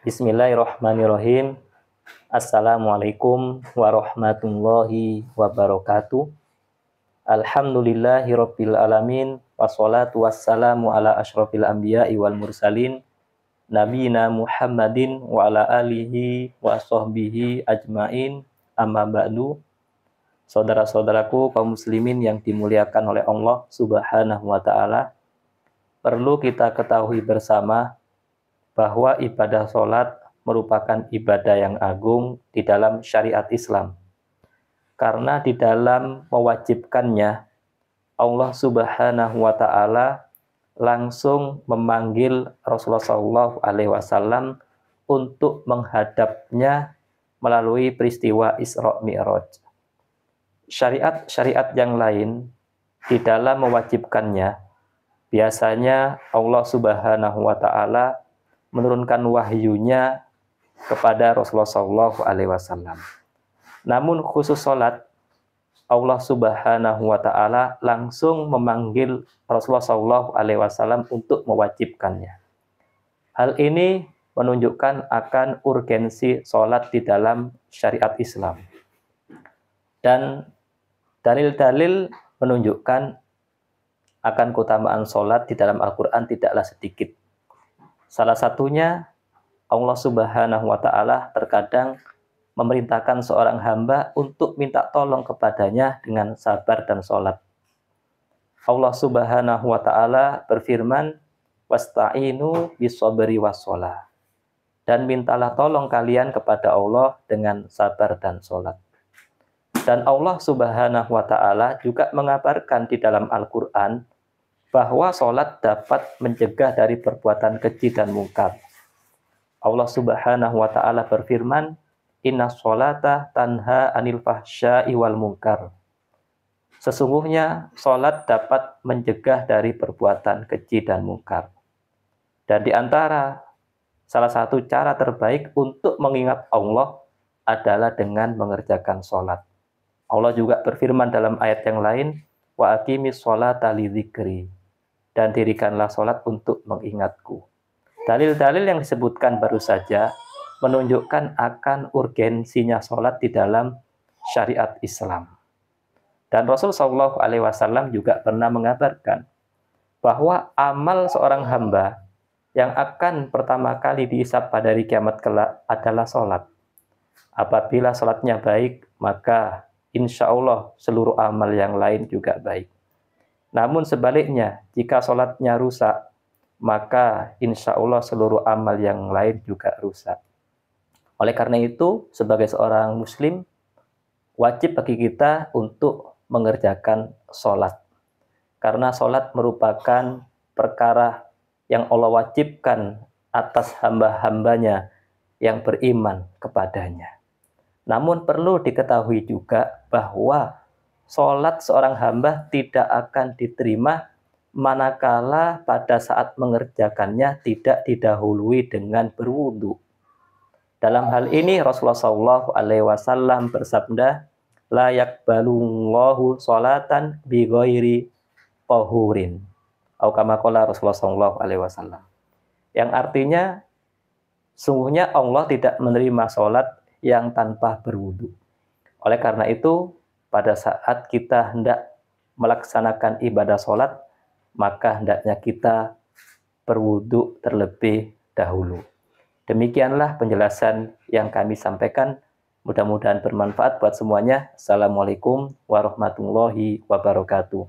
Bismillahirrahmanirrahim. Assalamualaikum warahmatullahi wabarakatuh. Alhamdulillahirabbil alamin wassalatu wassalamu ala asyrofil anbiya'i wal mursalin nabiyina Muhammadin wa ala alihi wa sahbihi ajmain. Amma ba'du. Saudara-saudaraku kaum muslimin yang dimuliakan oleh Allah Subhanahu wa taala, perlu kita ketahui bersama bahwa ibadah sholat merupakan ibadah yang agung di dalam syariat Islam. Karena di dalam mewajibkannya, Allah Subhanahu wa taala langsung memanggil Rasulullah SAW untuk menghadapnya melalui peristiwa Isra Mi'raj. Syariat-syariat yang lain di dalam mewajibkannya, biasanya Allah Subhanahu wa taala menurunkan wahyunya kepada Rasulullah SAW. Namun khusus sholat, Allah Subhanahu wa taala langsung memanggil Rasulullah SAW untuk mewajibkannya. Hal ini menunjukkan akan urgensi sholat di dalam syariat Islam. Dan dalil-dalil menunjukkan akan keutamaan sholat di dalam Al-Quran tidaklah sedikit. Salah satunya, Allah Subhanahu wa taala terkadang memerintahkan seorang hamba untuk minta tolong kepadanya dengan sabar dan sholat. Allah Subhanahu wa taala berfirman, "Wasta'inu bis-sabri was-shalah." Dan mintalah tolong kalian kepada Allah dengan sabar dan sholat. Dan Allah Subhanahu wa taala juga mengabarkan di dalam Al-Quran bahwa sholat dapat mencegah dari perbuatan keji dan mungkar. Allah Subhanahu wa taala berfirman, "Inna sholata tanha anil fahsya'i wal munkar." Sesungguhnya sholat dapat mencegah dari perbuatan keji dan mungkar. Dan di antara salah satu cara terbaik untuk mengingat Allah adalah dengan mengerjakan sholat. Allah juga berfirman dalam ayat yang lain, "Wa aqimis sholata lidzikri." Dan dirikanlah sholat untuk mengingatku. Dalil-dalil yang disebutkan baru saja menunjukkan akan urgensinya sholat di dalam syariat Islam. Dan Rasulullah SAW juga pernah mengabarkan bahwa amal seorang hamba yang akan pertama kali dihisab pada hari kiamat kelak adalah sholat. Apabila sholatnya baik, maka insya Allah seluruh amal yang lain juga baik. Namun sebaliknya, jika sholatnya rusak, maka insya Allah seluruh amal yang lain juga rusak. Oleh karena itu, sebagai seorang muslim, wajib bagi kita untuk mengerjakan sholat. Karena sholat merupakan perkara yang Allah wajibkan atas hamba-hambanya yang beriman kepadanya. Namun perlu diketahui juga bahwa sholat seorang hamba tidak akan diterima manakala pada saat mengerjakannya tidak didahului dengan berwudu. Dalam hal ini Rasulullah SAW bersabda, "La yaqbalullahu sholatan bi ghairi tahurin." Atau kama qala Rasulullah SAW. Yang artinya, sungguhnya Allah tidak menerima sholat yang tanpa berwudu. Oleh karena itu, pada saat kita hendak melaksanakan ibadah sholat, maka hendaknya kita berwudu terlebih dahulu. Demikianlah penjelasan yang kami sampaikan. Mudah-mudahan bermanfaat buat semuanya. Assalamualaikum warahmatullahi wabarakatuh.